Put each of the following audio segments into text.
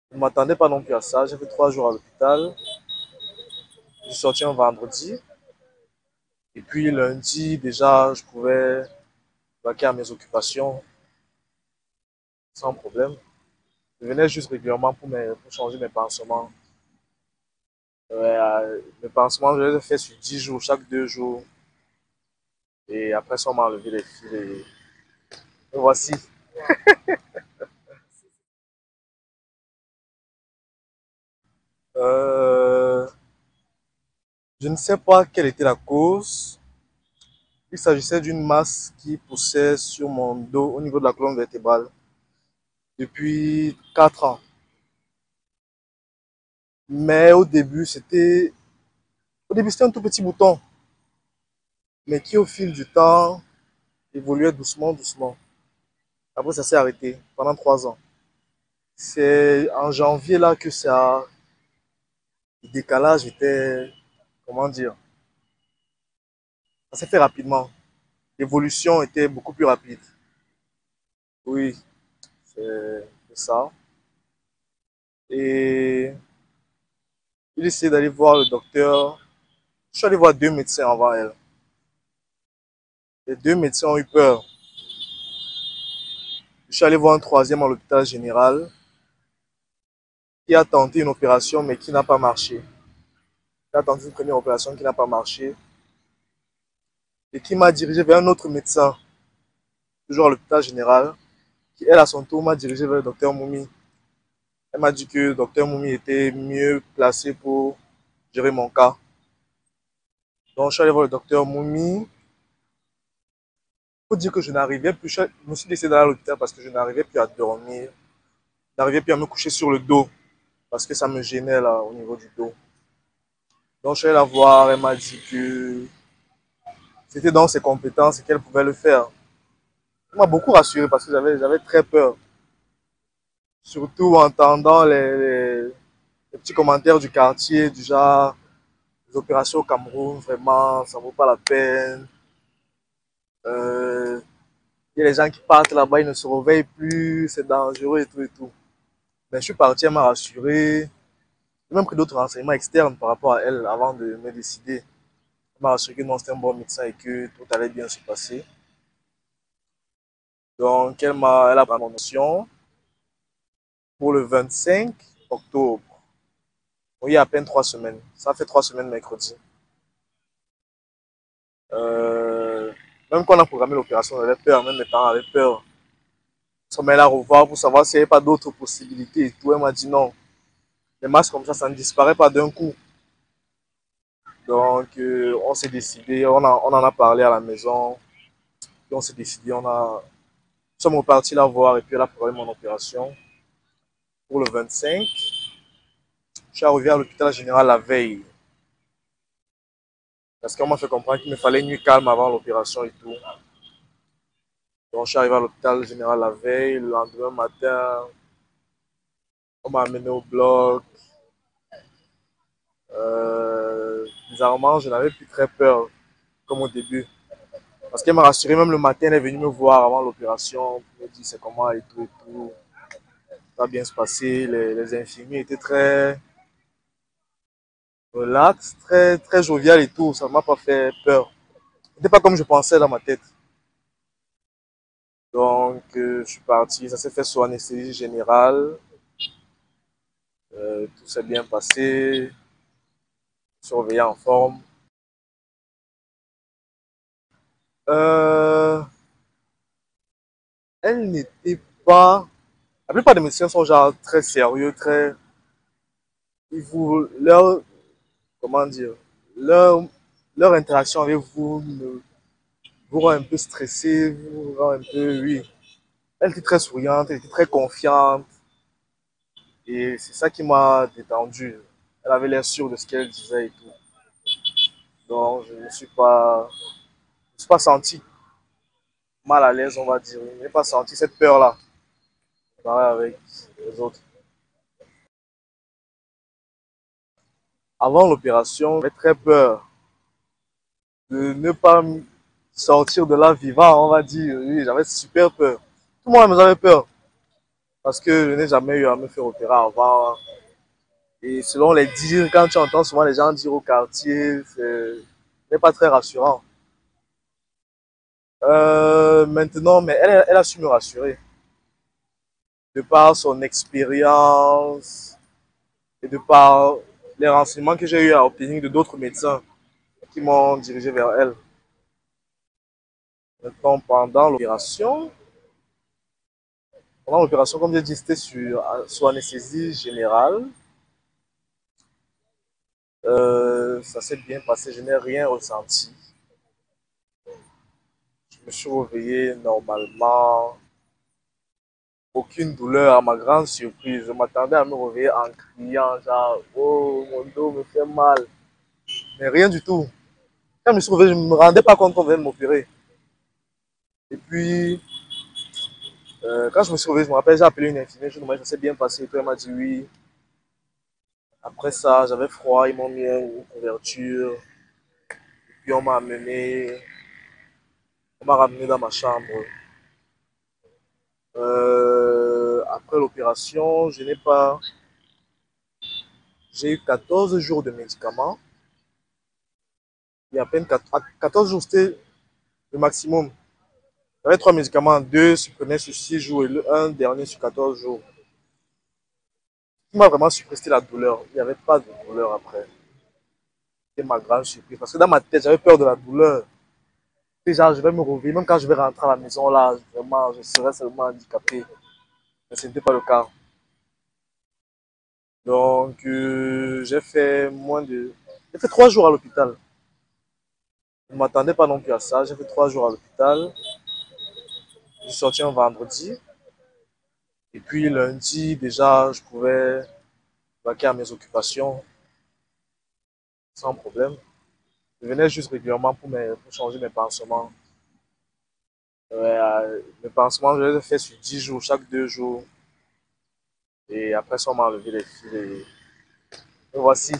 Je ne m'attendais pas non plus à ça. J'ai fait 3 jours à l'hôpital. Je suis sorti un vendredi. Et puis lundi, déjà, je pouvais vaquer à mes occupations sans problème. Je venais juste régulièrement pour changer mes pansements. Mes pansements, je les ai fait sur 10 jours, chaque 2 jours. Et après ça, on m'a enlevé les fils. Et voici. Euh, je ne sais pas quelle était la cause. Il s'agissait d'une masse qui poussait sur mon dos au niveau de la colonne vertébrale depuis 4 ans. Mais au début, c'était un tout petit bouton, mais qui au fil du temps évoluait doucement, doucement. Après, ça s'est arrêté pendant 3 ans. C'est en janvier là que le décalage était, comment dire, ça s'est fait rapidement. L'évolution était beaucoup plus rapide. Oui, c'est ça. Et il essayait d'aller voir le docteur. Je suis allé voir 2 médecins avant elle. Les 2 médecins ont eu peur. Je suis allé voir un troisième à l'hôpital général qui a tenté une opération mais qui n'a pas marché. Il a tenté une première opération qui n'a pas marché et qui m'a dirigé vers un autre médecin, toujours à l'hôpital général, qui elle à son tour m'a dirigé vers le docteur Moumi. Elle m'a dit que le docteur Moumi était mieux placé pour gérer mon cas. Donc je suis allé voir le docteur Moumi. Il faut dire que je n'arrivais plus, je me suis décidé d'aller à l'hôpital parce que je n'arrivais plus à dormir, je n'arrivais plus à me coucher sur le dos parce que ça me gênait là au niveau du dos. Donc je suis allé la voir, elle m'a dit que c'était dans ses compétences et qu'elle pouvait le faire. Elle m'a beaucoup rassuré parce que j'avais très peur. Surtout en entendant les petits commentaires du quartier, du genre, les opérations au Cameroun, vraiment, ça ne vaut pas la peine. Euh, il y a les gens qui partent là-bas, ils ne se réveillent plus, c'est dangereux et tout et tout. Mais je suis parti, elle m'a rassuré. J'ai même pris d'autres renseignements externes par rapport à elle avant de me décider. Elle m'a rassuré que non, c'était un bon médecin et que tout allait bien se passer. Donc, elle a pris mon notion pour le 25 octobre. Oui, il y a à peine 3 semaines. Ça fait 3 semaines mercredi. Euh, Même quand on a programmé l'opération, on avait peur, même mes parents avaient peur. On m'a là revoir pour savoir s'il n'y avait pas d'autres possibilités et tout. Elle m'a dit non. Les masques comme ça ne disparaît pas d'un coup. Donc, on s'est décidé, on en a parlé à la maison. Et on s'est décidé, nous sommes repartis la voir et puis elle a programmé mon opération pour le 25. Je suis arrivé à l'hôpital général la veille. Parce qu'on m'a fait comprendre qu'il me fallait une nuit calme avant l'opération et tout. Donc, je suis arrivé à l'hôpital général la veille. Le lendemain matin, on m'a amené au bloc. Bizarrement, je n'avais plus très peur, comme au début. Parce qu'elle m'a rassuré, même le matin, elle est venue me voir avant l'opération, pour me dire c'est comment et tout et tout. Ça va bien se passer. Les infirmiers étaient très relax, très, très jovial et tout. Ça ne m'a pas fait peur. C'était pas comme je pensais dans ma tête. Donc, je suis parti. Ça s'est fait sous anesthésie générale. Tout s'est bien passé. Surveillé en forme. Euh, Elle n'était pas. La plupart des médecins sont genre très sérieux, très. Comment dire, leur, leur interaction avec vous vous rend un peu stressé, vous rend un peu, oui. Elle était très souriante, elle était très confiante. Et c'est ça qui m'a détendu. Elle avait l'air sûre de ce qu'elle disait et tout. Donc, je ne me suis pas senti mal à l'aise, on va dire. Je n'ai pas senti cette peur-là. Pareil avec les autres. Avant l'opération, j'avais très peur de ne pas sortir de là vivant, on va dire. Oui, j'avais super peur. Tout le monde avait peur. parce que je n'ai jamais eu à me faire opérer avant. Et selon les dires, quand tu entends souvent les gens dire au quartier, ce n'est pas très rassurant. Maintenant, mais elle a su me rassurer. De par son expérience et de par les renseignements que j'ai eu à obtenir de d'autres médecins qui m'ont dirigé vers elle. Maintenant, pendant l'opération, comme j'ai dit, c'était sur anesthésie générale. Ça s'est bien passé, je n'ai rien ressenti. Je me suis réveillé normalement, aucune douleur à ma grande surprise. Je m'attendais à me réveiller en criant, genre, oh, mon dos me fait mal. Mais rien du tout. Quand je me suis réveillé, je ne me rendais pas compte qu'on venait de m'opérer. Et puis, quand je me suis réveillé, je me rappelle, j'ai appelé une infirmière, je lui ai demandé, ça s'est bien passé. Et puis elle m'a dit oui. Après ça, j'avais froid, ils m'ont mis une couverture. Puis on m'a ramené dans ma chambre. Après l'opération, j'ai eu 14 jours de médicaments. Et à peine 14 jours, c'était le maximum. J'avais 3 médicaments, 2 se prenaient sur 6 jours et un dernier sur 14 jours. Ce qui m'a vraiment surpris, c'était la douleur. Il n'y avait pas de douleur après. C'était ma grande surprise. Parce que dans ma tête, j'avais peur de la douleur. Déjà, je vais me réveiller. Même quand je vais rentrer à la maison, là, vraiment, je serai seulement handicapé. Mais ce n'était pas le cas. Donc, j'ai fait 3 jours à l'hôpital. Je ne m'attendais pas non plus à ça. J'ai fait 3 jours à l'hôpital. Je suis sorti un vendredi. Et puis lundi, déjà, je pouvais vaquer à mes occupations sans problème. Je venais juste régulièrement pour changer mes pansements. Mes pansements, je les ai fait sur 10 jours, chaque 2 jours. Et après ça, on m'a enlevé les fils. Et voici.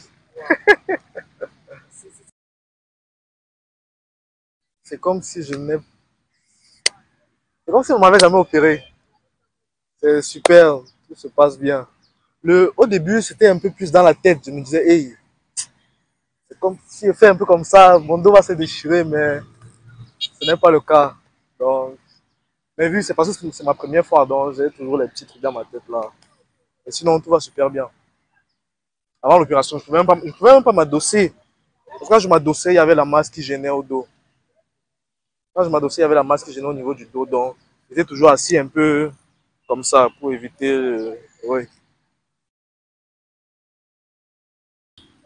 C'est comme si je n'ai... C'est comme si on m'avait jamais opéré. C'est super, tout se passe bien. Au début, c'était un peu plus dans la tête. Je me disais, hey, c'est comme si je fais un peu comme ça, mon dos va se déchirer, mais ce n'est pas le cas. Donc, mais vu, c'est parce que c'est ma première fois, donc j'ai toujours les petits trucs dans ma tête là. Et sinon, tout va super bien. Avant l'opération, je pouvais même pas m'adosser. Parce que quand je m'adossais, il y avait la masse qui gênait au dos. Quand je m'adossais, il y avait la masse qui gênait au niveau du dos. Donc, j'étais toujours assis un peu comme ça pour éviter. Oui.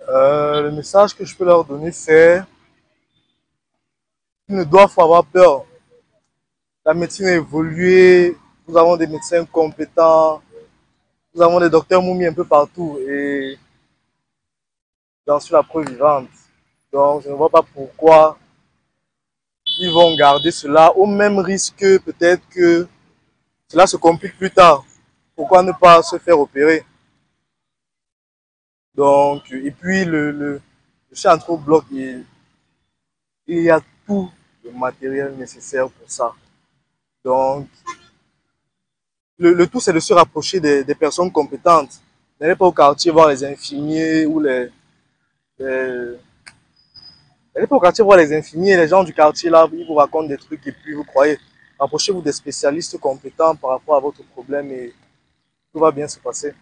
Le message que je peux leur donner, c'est qu'ils ne doivent pas avoir peur. La médecine a évolué. Nous avons des médecins compétents. Nous avons des docteurs moumis un peu partout. Et j'en suis la preuve vivante. Donc, je ne vois pas pourquoi ils vont garder cela au même risque peut-être que cela se complique plus tard. Pourquoi ne pas se faire opérer? Donc, et puis le centre bloc, il y a tout le matériel nécessaire pour ça. Donc, le tout, c'est de se rapprocher des personnes compétentes. N'allez pas au quartier voir les infirmiers ou les n'allez pas au quartier voir les infirmiers, les gens du quartier là, ils vous racontent des trucs et puis vous croyez. Rapprochez-vous des spécialistes compétents par rapport à votre problème et tout va bien se passer.